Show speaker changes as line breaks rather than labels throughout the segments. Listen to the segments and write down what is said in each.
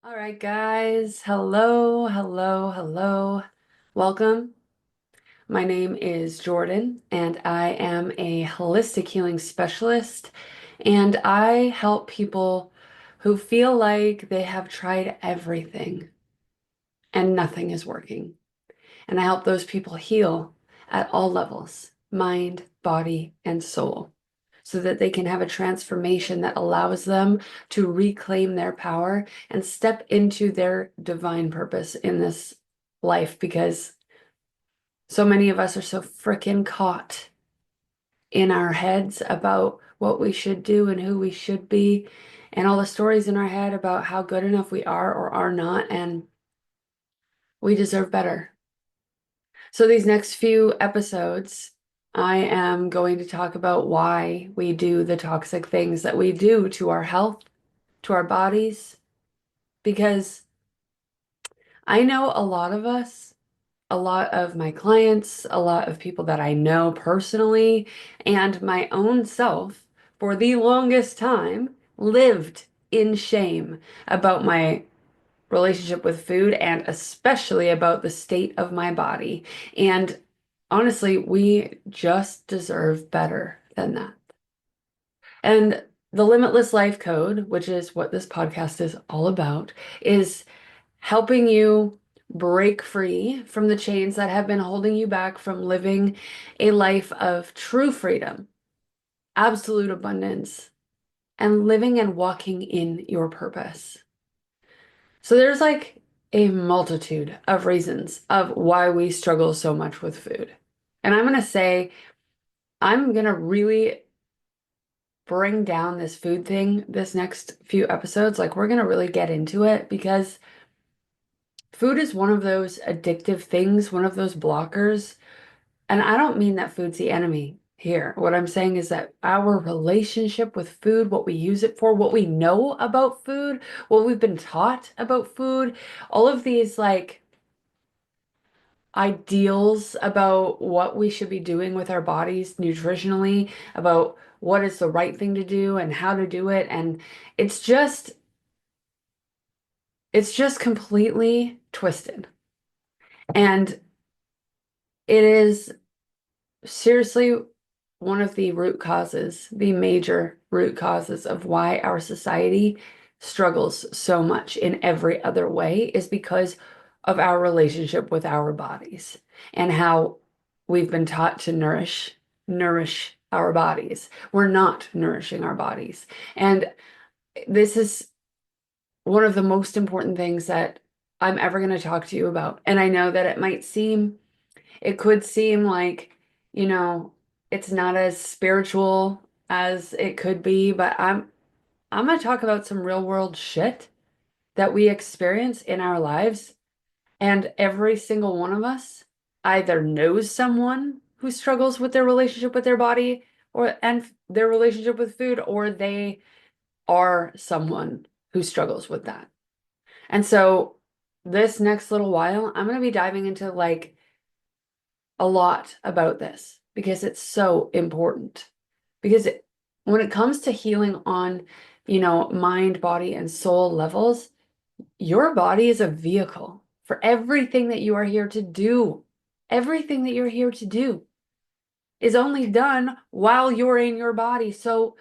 All right, guys. Hello, hello, hello. Welcome. My name is Jordyn, and I am a holistic healing specialist. And I help people who feel like they have tried everything and nothing is working. And I help those people heal at all levels, mind, body, and soul, so that they can have a transformation that allows them to reclaim their power and step into their divine purpose in this life. Because so many of us are so freaking caught in our heads about what we should do and who we should be, and all the stories in our head about how good enough we are or are not, and we deserve better. So these next few episodes, I am going to talk about why we do the toxic things that we do to our health, to our bodies, because I know a lot of us, a lot of my clients, a lot of people that I know personally, and my own self for the longest time lived in shame about my relationship with food and especially about the state of my body. And honestly, we just deserve better than that. And the Limitless Life Code, which is what this podcast is all about, is helping you break free from the chains that have been holding you back from living a life of true freedom, absolute abundance, and living and walking in your purpose. So there's like a multitude of reasons of why we struggle so much with food. And I'm going to say, I'm going to really bring down this food thing this next few episodes. Like, we're going to really get into it because food is one of those addictive things, one of those blockers. And I don't mean that food's the enemy here. What I'm saying is that our relationship with food, what we use it for, what we know about food, what we've been taught about food, all of these like ideals about what we should be doing with our bodies nutritionally, about what is the right thing to do and how to do it. And it's just, it's just completely twisted. And it is seriously one of the root causes, the major root causes of why our society struggles so much in every other way is because of our relationship with our bodies and how we've been taught to nourish our bodies. We're not nourishing our bodies. And this is one of the most important things that I'm ever going to talk to you about. And I know that it could seem like, you know, it's not as spiritual as it could be, but I'm going to talk about some real world shit that we experience in our lives. And every single one of us either knows someone who struggles with their relationship with their body and their relationship with food, or they are someone who struggles with that. And so this next little while, I'm going to be diving into like a lot about this because it's so important. Because when it comes to healing on, mind, body, and soul levels, your body is a vehicle for everything that you are here to do. Everything that you're here to do is only done while you're in your body. So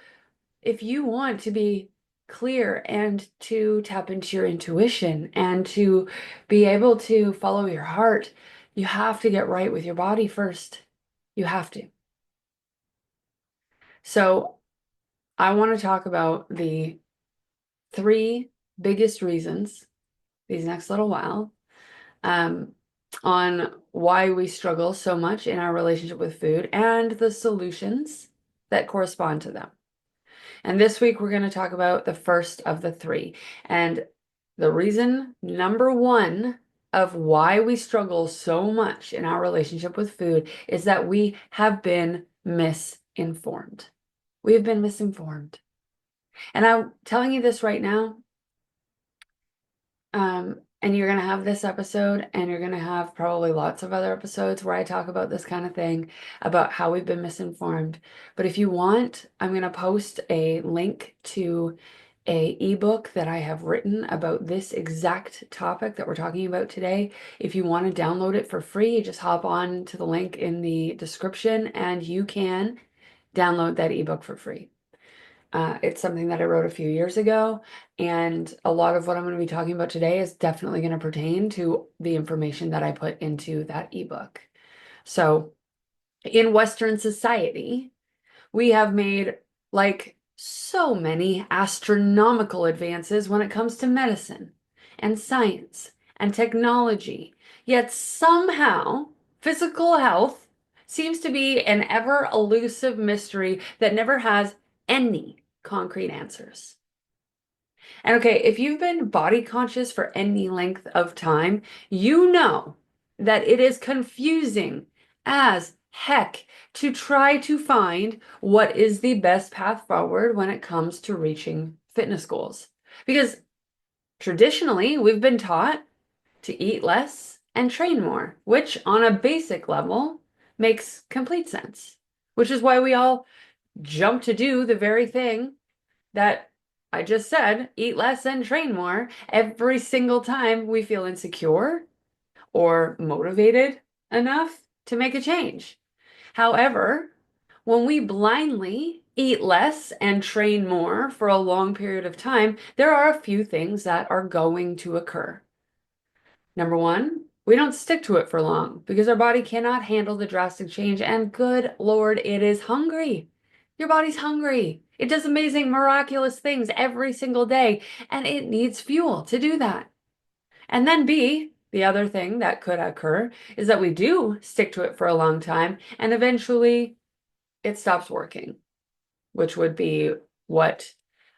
if you want to be clear and to tap into your intuition and to be able to follow your heart, you have to get right with your body first. You have to. So I want to talk about the three biggest reasons these next little while um, on why we struggle so much in our relationship with food and the solutions that correspond to them. And this week, we're going to talk about the first of the three. And the reason number one of why we struggle so much in our relationship with food is that we have been misinformed. We have been misinformed. And I'm telling you this right now, and you're going to have this episode, and you're going to have probably lots of other episodes where I talk about this kind of thing, about how we've been misinformed. But if you want, I'm going to post a link to a ebook that I have written about this exact topic that we're talking about today. If you want to download it for free, just hop on to the link in the description and you can download that ebook for free. It's something that I wrote a few years ago, and a lot of what I'm going to be talking about today is definitely going to pertain to the information that I put into that ebook. So, in Western society, we have made like so many astronomical advances when it comes to medicine and science and technology. Yet somehow physical health seems to be an ever elusive mystery that never has any concrete answers. And okay, if you've been body conscious for any length of time, you know that it is confusing as heck to try to find what is the best path forward when it comes to reaching fitness goals. Because traditionally, we've been taught to eat less and train more, which on a basic level makes complete sense, which is why we all jump to do the very thing that I just said, eat less and train more every single time we feel insecure or motivated enough to make a change. However, when we blindly eat less and train more for a long period of time, there are a few things that are going to occur. Number one, we don't stick to it for long because our body cannot handle the drastic change. And good Lord, it is hungry. Your body's hungry. It does amazing, miraculous things every single day, and it needs fuel to do that. And then B, the other thing that could occur is that we do stick to it for a long time, and eventually it stops working, which would be what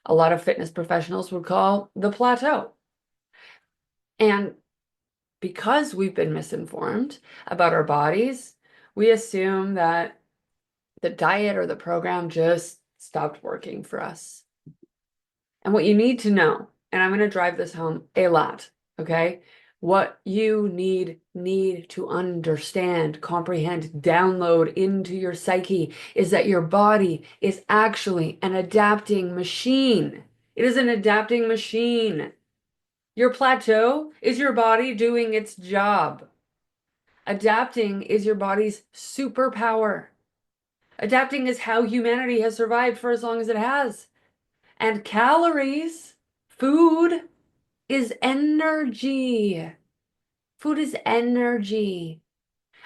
a lot of fitness professionals would call the plateau. And because we've been misinformed about our bodies, we assume that the diet or the program just stopped working for us. And what you need to know, and I'm going to drive this home a lot, okay? What you need to understand, comprehend, download into your psyche is that your body is actually an adapting machine. It is an adapting machine. Your plateau is your body doing its job. Adapting is your body's superpower. Adapting is how humanity has survived for as long as it has. And calories, food, is energy. Food is energy.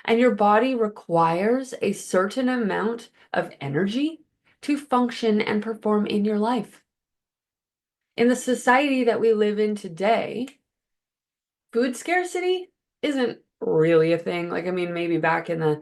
And your body requires a certain amount of energy to function and perform in your life. In the society that we live in today, food scarcity isn't really a thing. Like, I mean, maybe back in the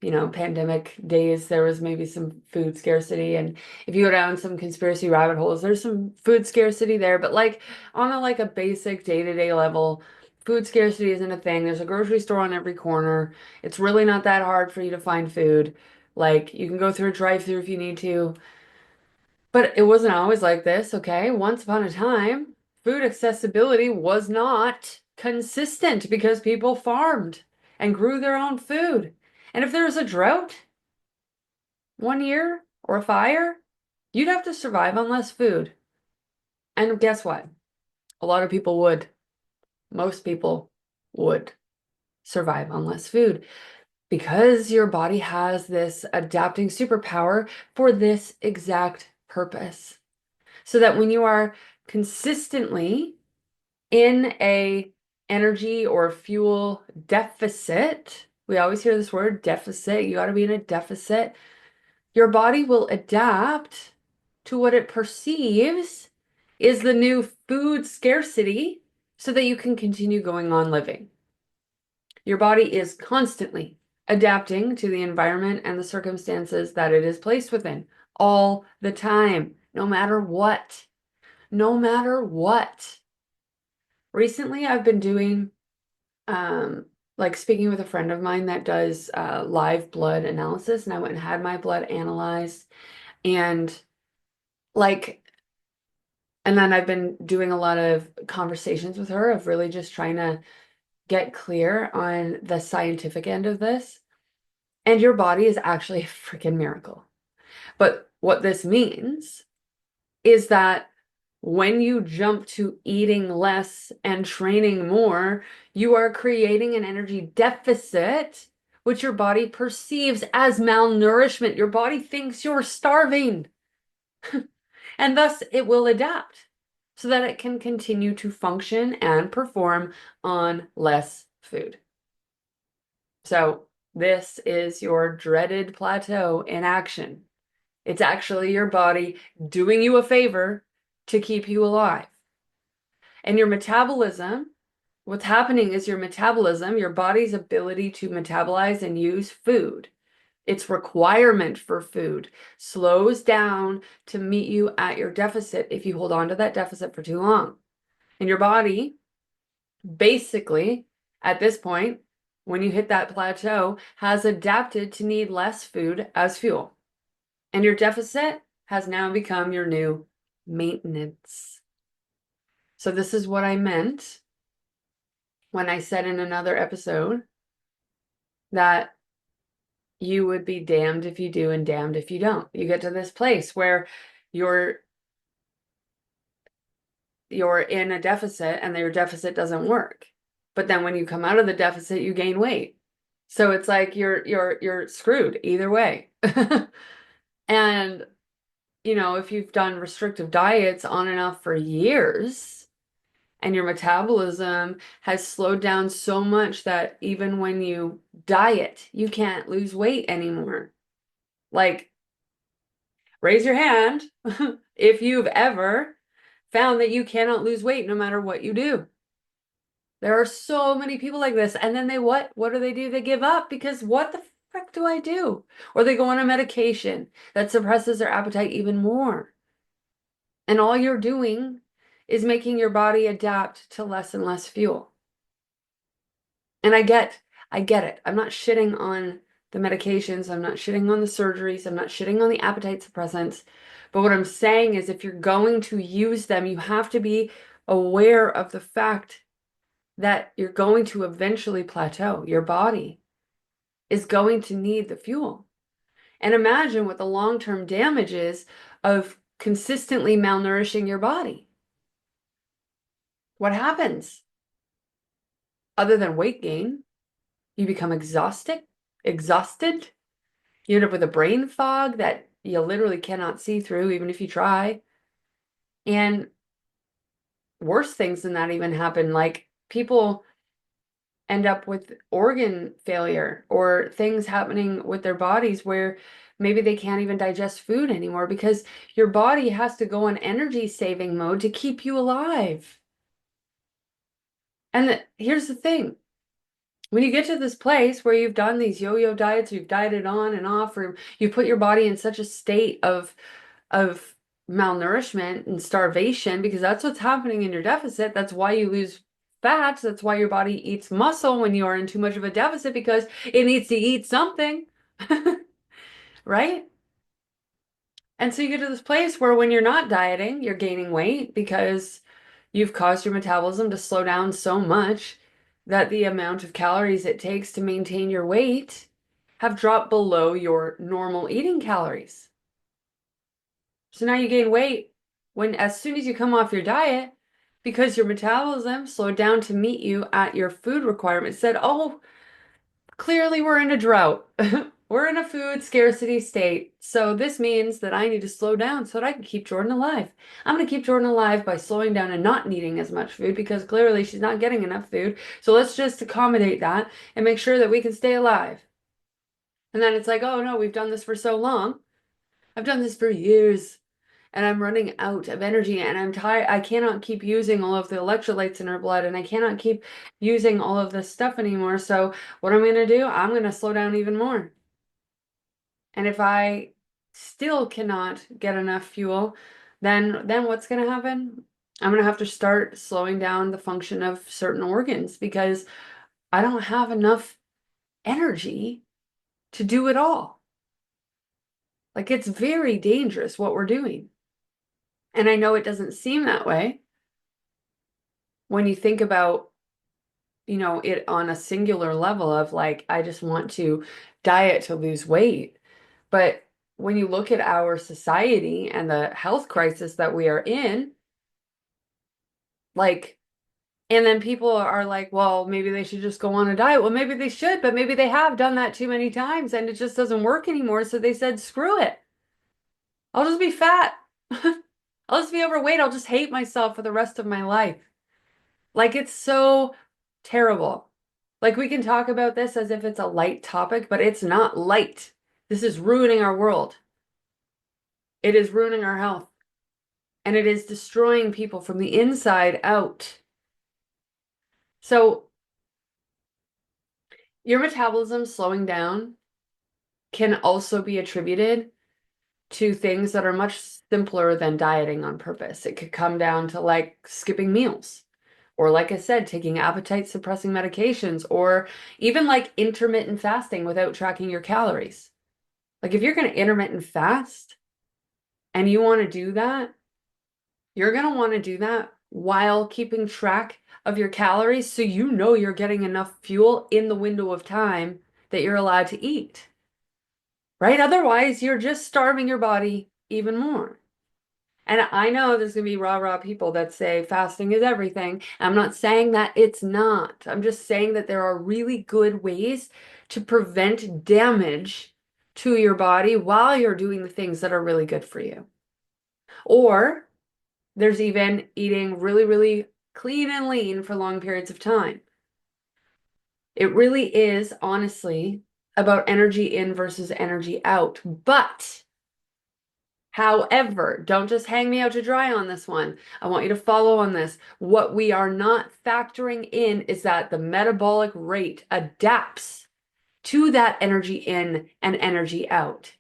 pandemic days, there was maybe some food scarcity. And if you go down some conspiracy rabbit holes, there's some food scarcity there. But like on a basic day-to-day level, food scarcity isn't a thing. There's a grocery store on every corner. It's really not that hard for you to find food. Like you can go through a drive-through if you need to. But it wasn't always like this, okay? Once upon a time, food accessibility was not consistent because people farmed and grew their own food. And if there was a drought one year or a fire, you'd have to survive on less food. And guess what? A lot of people would. Most people would survive on less food because your body has this adapting superpower for this exact purpose. So that when you are consistently in a energy or fuel deficit, we always hear this word deficit, you got to be in a deficit, your body will adapt to what it perceives is the new food scarcity so that you can continue going on living. Your body is constantly adapting to the environment and the circumstances that it is placed within all the time, no matter what. No matter what. Recently, I've been doing, like speaking with a friend of mine that does live blood analysis, and I went and had my blood analyzed, and like, and then I've been doing a lot of conversations with her of really just trying to get clear on the scientific end of this. And your body is actually a freaking miracle. But what this means is that When you jump to eating less and training more, you are creating an energy deficit, which your body perceives as malnourishment. Your body thinks you're starving, and thus it will adapt so that it can continue to function and perform on less food. So, this is your dreaded plateau in action. It's actually your body doing you a favor to keep you alive. And your metabolism, what's happening is your metabolism, your body's ability to metabolize and use food, its requirement for food slows down to meet you at your deficit if you hold on to that deficit for too long. And your body, basically, at this point, when you hit that plateau, has adapted to need less food as fuel. And your deficit has now become your new maintenance. So this is what I meant when I said in another episode that you would be damned if you do and damned if you don't. You get to this place where you're in a deficit and your deficit doesn't work. But then when you come out of the deficit, you gain weight. So it's like you're screwed either way. And if you've done restrictive diets on and off for years, and your metabolism has slowed down so much that even when you diet, you can't lose weight anymore. Like, raise your hand if you've ever found that you cannot lose weight no matter what you do. There are so many people like this. And then they what? What do? They give up because what the frick do I do? Or they go on a medication that suppresses their appetite even more. And all you're doing is making your body adapt to less and less fuel. And I get it. I'm not shitting on the medications. I'm not shitting on the surgeries. I'm not shitting on the appetite suppressants. But what I'm saying is if you're going to use them, you have to be aware of the fact that you're going to eventually plateau. Your body is going to need the fuel. And imagine what the long-term damage is of consistently malnourishing your body. What happens? Other than weight gain, you become exhausted. You end up with a brain fog that you literally cannot see through, even if you try. And worse things than that even happen. Like people end up with organ failure or things happening with their bodies where maybe they can't even digest food anymore because your body has to go on energy saving mode to keep you alive. And here's the thing. When you get to this place where you've done these yo-yo diets, you've dieted on and off, or you put your body in such a state of malnourishment and starvation, because that's what's happening in your deficit. That's why you lose fats. That's why your body eats muscle when you are in too much of a deficit because it needs to eat something, right? And so you get to this place where when you're not dieting, you're gaining weight because you've caused your metabolism to slow down so much that the amount of calories it takes to maintain your weight have dropped below your normal eating calories. So now you gain weight as soon as you come off your diet because your metabolism slowed down to meet you at your food requirements. Said, oh, clearly we're in a drought. We're in a food scarcity state. So this means that I need to slow down so that I can keep Jordyn alive. I'm going to keep Jordyn alive by slowing down and not needing as much food because clearly she's not getting enough food. So let's just accommodate that and make sure that we can stay alive. And then it's like, oh no, we've done this for so long. I've done this for years and I'm running out of energy and I'm tired. I cannot keep using all of the electrolytes in her blood and I cannot keep using all of this stuff anymore. So what I'm going to do, I'm going to slow down even more. And if I still cannot get enough fuel, then what's going to happen? I'm going to have to start slowing down the function of certain organs because I don't have enough energy to do it all. Like it's very dangerous what we're doing. And I know it doesn't seem that way when you think about, it on a singular level of like, I just want to diet to lose weight. But when you look at our society and the health crisis that we are in, Like, and then people are like, well, maybe they should just go on a diet. Well, maybe they should, but maybe they have done that too many times and it just doesn't work anymore. So they said, screw it. I'll just be fat. I'll just be overweight. I'll just hate myself for the rest of my life. Like, it's so terrible. Like, we can talk about this as if it's a light topic, but it's not light. This is ruining our world. It is ruining our health. And it is destroying people from the inside out. So, your metabolism slowing down can also be attributed to things that are much simpler than dieting on purpose. It could come down to like skipping meals, or like I said, taking appetite suppressing medications, or even like intermittent fasting without tracking your calories. Like if you're going to intermittent fast and you want to do that, you're going to want to do that while keeping track of your calories so you know you're getting enough fuel in the window of time that you're allowed to eat. Right? Otherwise, you're just starving your body even more. And I know there's going to be rah-rah people that say fasting is everything. I'm not saying that it's not. I'm just saying that there are really good ways to prevent damage to your body while you're doing the things that are really good for you. Or there's even eating really, really clean and lean for long periods of time. It really is, honestly, about energy in versus energy out. But however, don't just hang me out to dry on this one. I want you to follow on this. What we are not factoring in is that the metabolic rate adapts to that energy in and energy out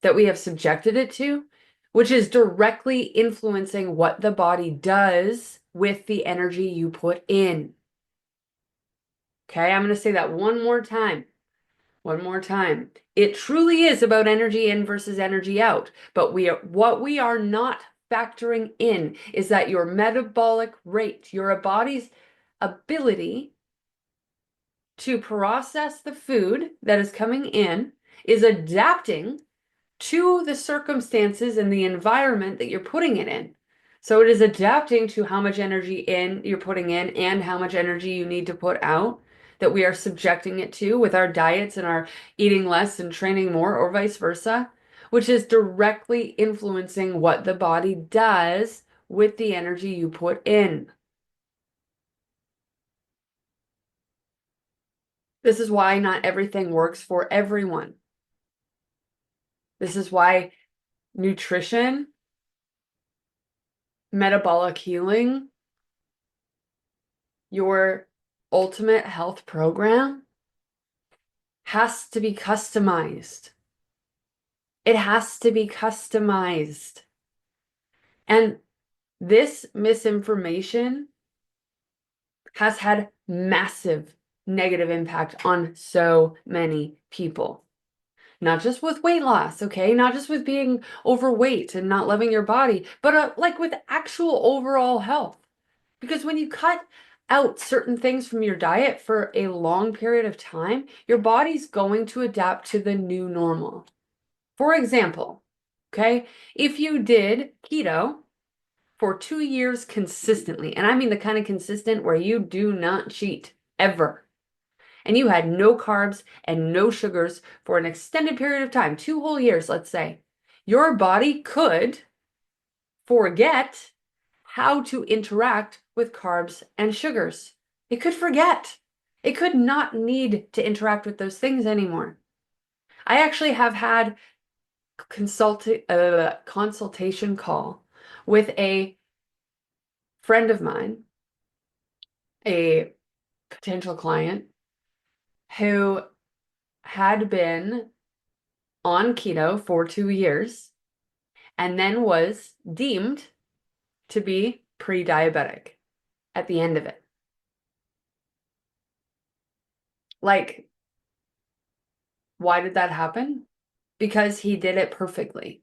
that we have subjected it to, which is directly influencing what the body does with the energy you put in. Okay, I'm going to say that one more time. One more time. It truly is about energy in versus energy out. But what we are not factoring in is that your metabolic rate, your body's ability to process the food that is coming in, is adapting to the circumstances and the environment that you're putting it in. So it is adapting to how much energy in you're putting in and how much energy you need to put out that we are subjecting it to with our diets and our eating less and training more or vice versa, which is directly influencing what the body does with the energy you put in. This is why not everything works for everyone. This is why nutrition, metabolic healing, your ultimate health program has to be customized. It has to be customized. And this misinformation has had massive negative impact on so many people. Not just with weight loss, okay? Not just with being overweight and not loving your body, but like with actual overall health. Because when you cut out certain things from your diet for a long period of time, your body's going to adapt to the new normal. For example, okay, if you did keto for 2 years consistently, and I mean the kind of consistent where you do not cheat ever, and you had no carbs and no sugars for an extended period of time, 2 whole years, let's say, your body could forget how to interact with carbs and sugars. It could forget. It could not need to interact with those things anymore. I actually have had consultation call with a friend of mine, a potential client who had been on keto for 2 years and then was deemed to be pre-diabetic at the end of it. Like, why did that happen? Because he did it perfectly.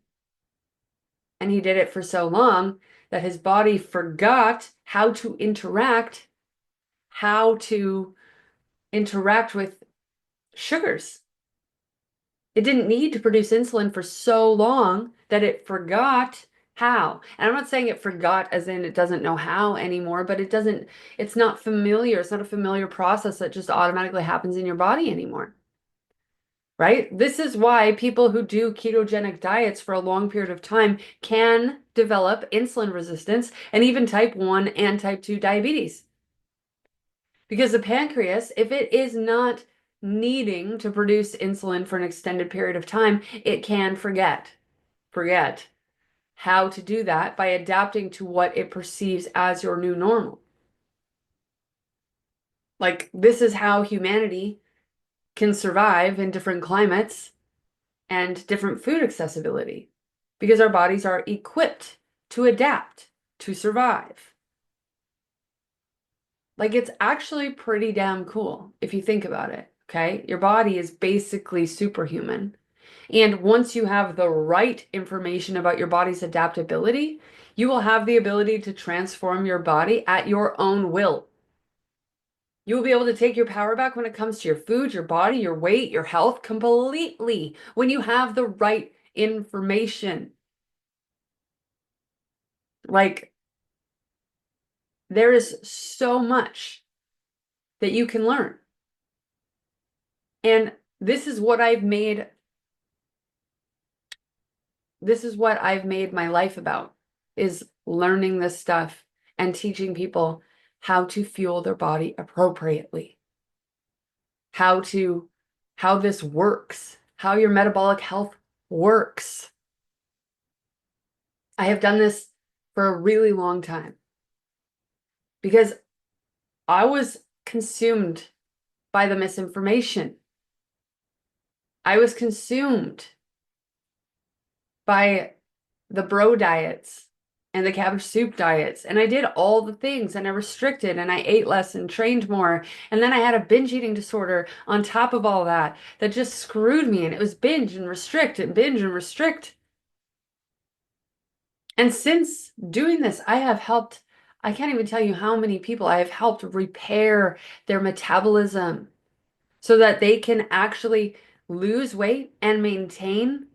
And he did it for so long that his body forgot how to interact with sugars. It didn't need to produce insulin for so long that it forgot how. And I'm not saying it forgot as in it doesn't know how anymore, but it's not familiar. It's not a familiar process that just automatically happens in your body anymore. Right? This is why people who do ketogenic diets for a long period of time can develop insulin resistance and even type 1 and type 2 diabetes. Because the pancreas, if it is not needing to produce insulin for an extended period of time, it can forget how to do that by adapting to what it perceives as your new normal. Like, this is how humanity can survive in different climates and different food accessibility because our bodies are equipped to adapt, to survive. Like, it's actually pretty damn cool if you think about it, okay? Your body is basically superhuman. And once you have the right information about your body's adaptability, you will have the ability to transform your body at your own will. You will be able to take your power back when it comes to your food, your body, your weight, your health completely when you have the right information. Like, there is so much that you can learn. And this is what I've made my life about is learning this stuff and teaching people how to fuel their body appropriately. How this works, how your metabolic health works. I have done this for a really long time because I was consumed by the misinformation. I was consumed by the bro diets and the cabbage soup diets. And I did all the things and I restricted and I ate less and trained more. And then I had a binge eating disorder on top of all that that just screwed me. And it was binge and restrict and binge and restrict. And since doing this, I can't even tell you how many people I have helped repair their metabolism so that they can actually lose weight and maintain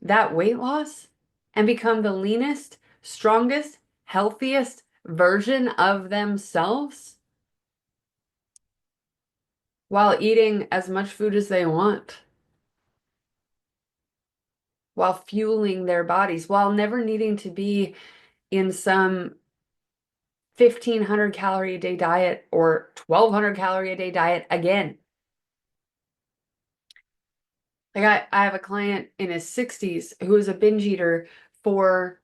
that weight loss and become the leanest, strongest, healthiest version of themselves while eating as much food as they want, while fueling their bodies, while never needing to be in some 1,500 calorie a day diet or 1,200 calorie a day diet again. Like I have a client in his 60s who is a binge eater for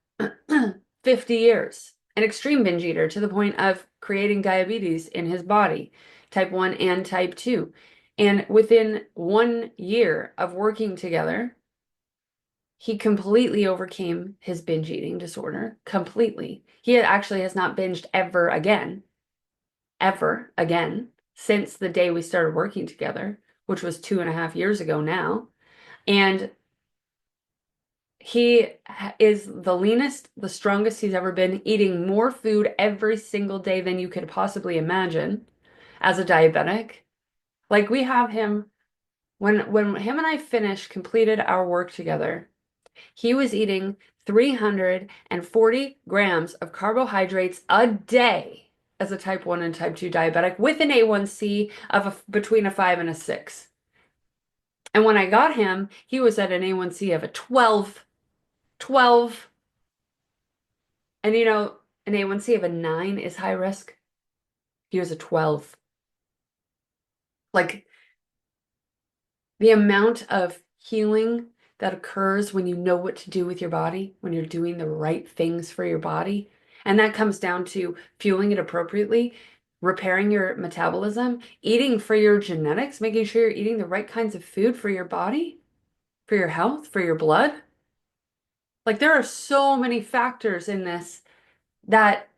50 years, an extreme binge eater to the point of creating diabetes in his body, type 1 and type 2. And within 1 year of working together, he completely overcame his binge eating disorder, completely. He actually has not binged ever again, since the day we started working together, which was 2.5 years ago now. And he is the leanest, the strongest he's ever been, eating more food every single day than you could possibly imagine as a diabetic. Like we have him when him and I completed our work together, he was eating 340 grams of carbohydrates a day as a type 1 and type 2 diabetic with an A1C of between a 5 and a 6. And when I got him, he was at an A1C of a 12. 12. And an A1C of a 9 is high risk. He was a 12. Like the amount of healing that occurs when you know what to do with your body, when you're doing the right things for your body. And that comes down to fueling it appropriately, repairing your metabolism, eating for your genetics, making sure you're eating the right kinds of food for your body, for your health, for your blood. Like there are so many factors in this that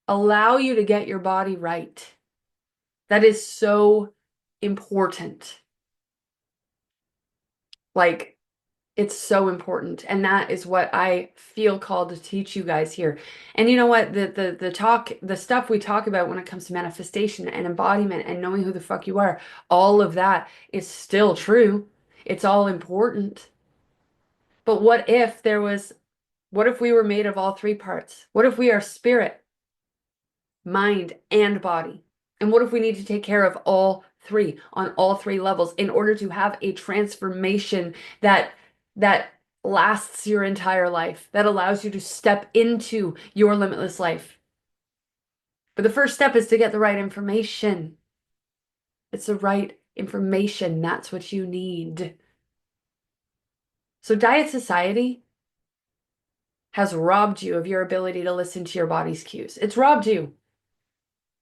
allow you to get your body right. That is so important. Like, it's so important. And that is what I feel called to teach you guys here. And you know what? The stuff we talk about when it comes to manifestation and embodiment and knowing who the fuck you are, all of that is still true. It's all important. But what if there was What if we were made of all three parts? What if we are spirit, mind, and body? And what if we need to take care of all three on all three levels in order to have a transformation that lasts your entire life, that allows you to step into your limitless life? But the first step is to get the right information. It's the right information. That's what you need. So diet society has robbed you of your ability to listen to your body's cues. It's robbed you.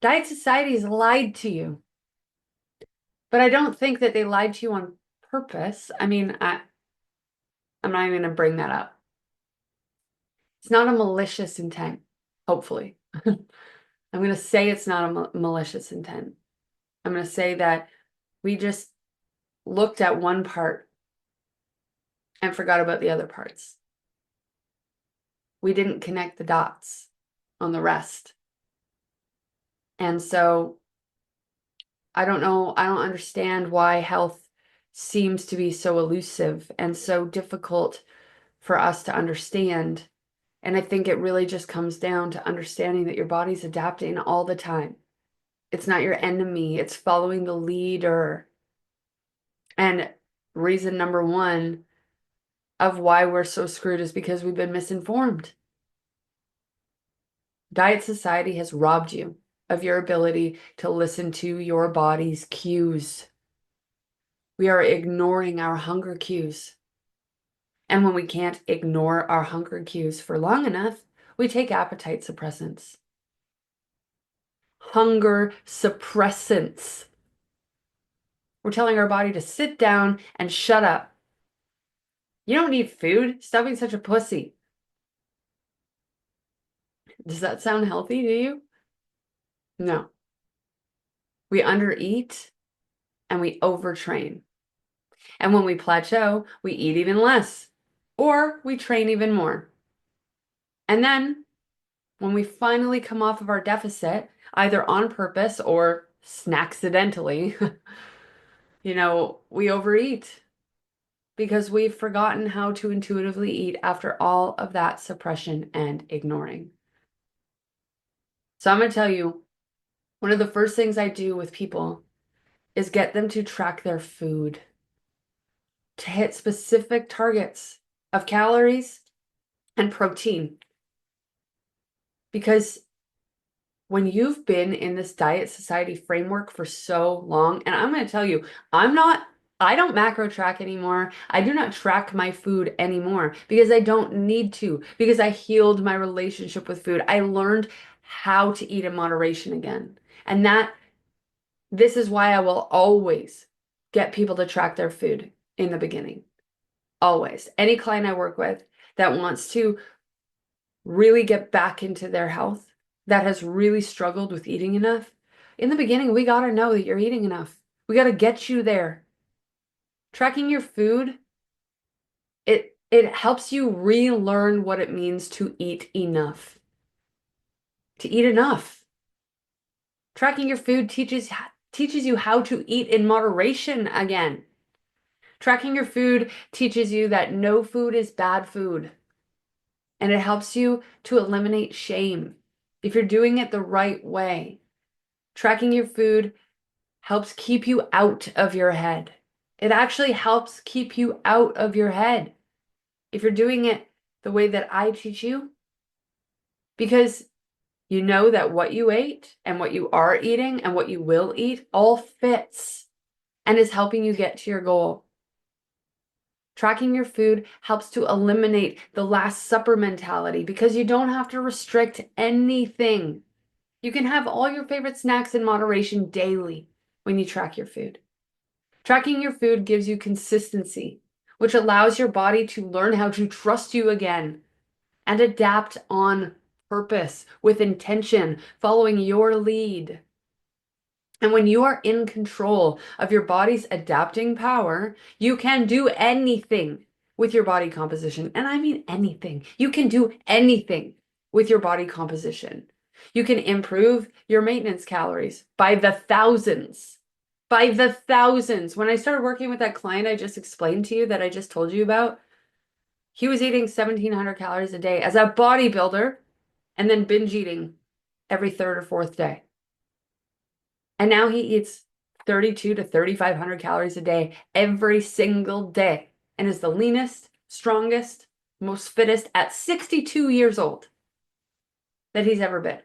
Diet society has lied to you. But I don't think that they lied to you on purpose. I mean, I'm not even going to bring that up. It's not a malicious intent, hopefully. I'm going to say it's not a malicious intent. I'm going to say that we just looked at one part and forgot about the other parts. We didn't connect the dots on the rest. And so I don't know, I don't understand why health seems to be so elusive and so difficult for us to understand. And I think it really just comes down to understanding that your body's adapting all the time. It's not your enemy, it's following the leader. And reason number one of why we're so screwed is because we've been misinformed. Diet society has robbed you of your ability to listen to your body's cues. We are ignoring our hunger cues. And when we can't ignore our hunger cues for long enough, we take appetite suppressants. Hunger suppressants. We're telling our body to sit down and shut up. You don't need food. Stop being such a pussy. Does that sound healthy to you? No. We undereat and we overtrain. And when we plateau, we eat even less or we train even more. And then when we finally come off of our deficit, either on purpose or snackcidentally, we overeat because we've forgotten how to intuitively eat after all of that suppression and ignoring. So I'm going to tell you, one of the first things I do with people is get them to track their food, to hit specific targets of calories and protein. Because when you've been in this diet society framework for so long, and I'm going to tell you, I don't macro track anymore. I do not track my food anymore because I don't need to, because I healed my relationship with food. I learned how to eat in moderation again. And this is why I will always get people to track their food in the beginning. Always. Any client I work with that wants to really get back into their health, that has really struggled with eating enough, in the beginning, we got to know that you're eating enough. We got to get you there. Tracking your food, it helps you relearn what it means to eat enough. To eat enough. Tracking your food teaches you how to eat in moderation again. Tracking your food teaches you that no food is bad food. And it helps you to eliminate shame if you're doing it the right way. Tracking your food helps keep you out of your head. It actually helps keep you out of your head if you're doing it the way that I teach you, because you know that what you ate and what you are eating and what you will eat all fits and is helping you get to your goal. Tracking your food helps to eliminate the Last Supper mentality because you don't have to restrict anything. You can have all your favorite snacks in moderation daily when you track your food. Tracking your food gives you consistency, which allows your body to learn how to trust you again and adapt on purpose with intention, following your lead. And when you are in control of your body's adapting power, you can do anything with your body composition. And I mean anything. You can do anything with your body composition. You can improve your maintenance calories by the thousands. By the thousands. When I started working with that client I just explained to you, that I just told you about, He was eating 1,700 calories a day as a bodybuilder and then binge eating every third or fourth day. And now he eats 32 to 3,500 calories a day every single day and is the leanest, strongest, most fittest at 62 years old that he's ever been.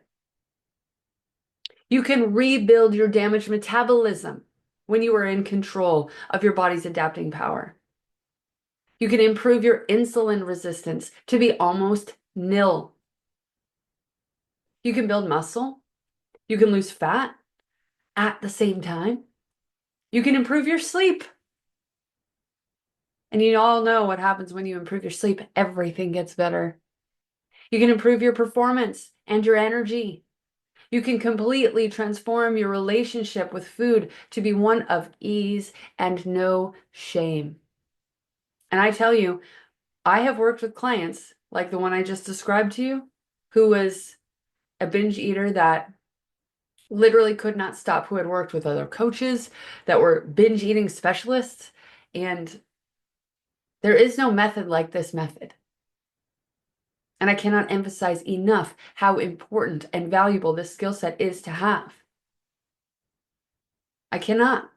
You can rebuild your damaged metabolism when you are in control of your body's adapting power. You can improve your insulin resistance to be almost nil. You can build muscle. You can lose fat at the same time. You can improve your sleep. And you all know what happens when you improve your sleep. Everything gets better. You can improve your performance and your energy. You can completely transform your relationship with food to be one of ease and no shame. And I tell you, I have worked with clients like the one I just described to you, who was a binge eater that literally could not stop, who had worked with other coaches that were binge eating specialists. And there is no method like this method. And I cannot emphasize enough how important and valuable this skill set is to have. I cannot.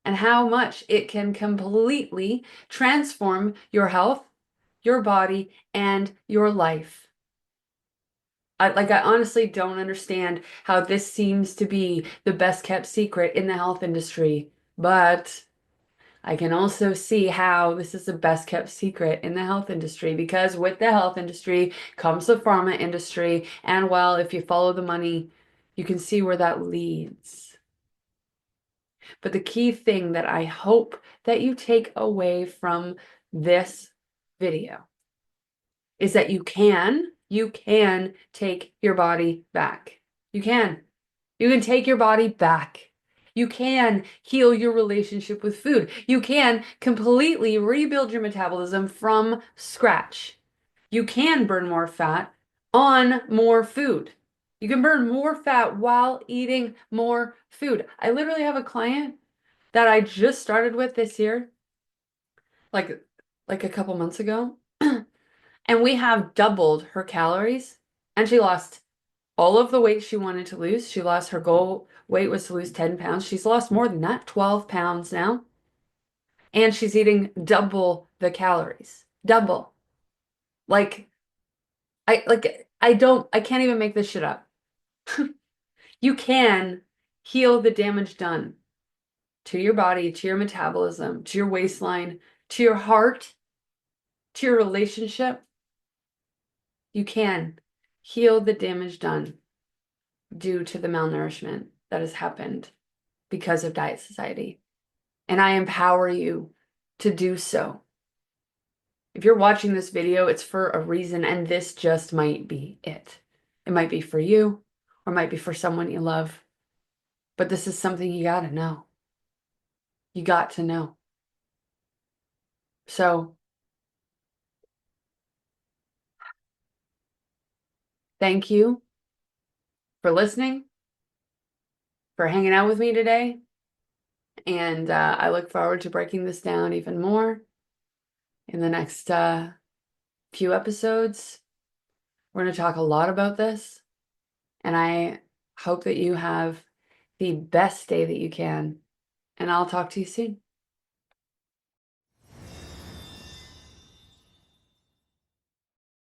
And how much it can completely transform your health, your body, and your life. I honestly don't understand how this seems to be the best kept secret in the health industry, but I can also see how this is the best kept secret in the health industry, because with the health industry comes the pharma industry. And well, if you follow the money, you can see where that leads. But the key thing that I hope that you take away from this video is that you can take your body back. You can. You can take your body back. You can heal your relationship with food. You can completely rebuild your metabolism from scratch. You can burn more fat on more food. You can burn more fat while eating more food. I literally have a client that I just started with this year, like like a couple months ago, and we have doubled her calories, and she lost all of the weight she wanted to lose. She lost her goal weight was to lose 10 pounds. She's lost more than that, 12 pounds now. And she's eating double the calories. Double. Like I can't even make this shit up. You can heal the damage done to your body, to your metabolism, to your waistline, to your heart, to your relationship. You can heal the damage done due to the malnourishment that has happened because of diet society. And I empower you to do so. If you're watching this video, it's for a reason, and this just might be it. It might be for you, or it might be for someone you love. But this is something you gotta know. You got to know. So, thank you for listening, for hanging out with me today. And I look forward to breaking this down even more in the next few episodes. We're going to talk a lot about this, and I hope that you have the best day that you can, and I'll talk to you soon.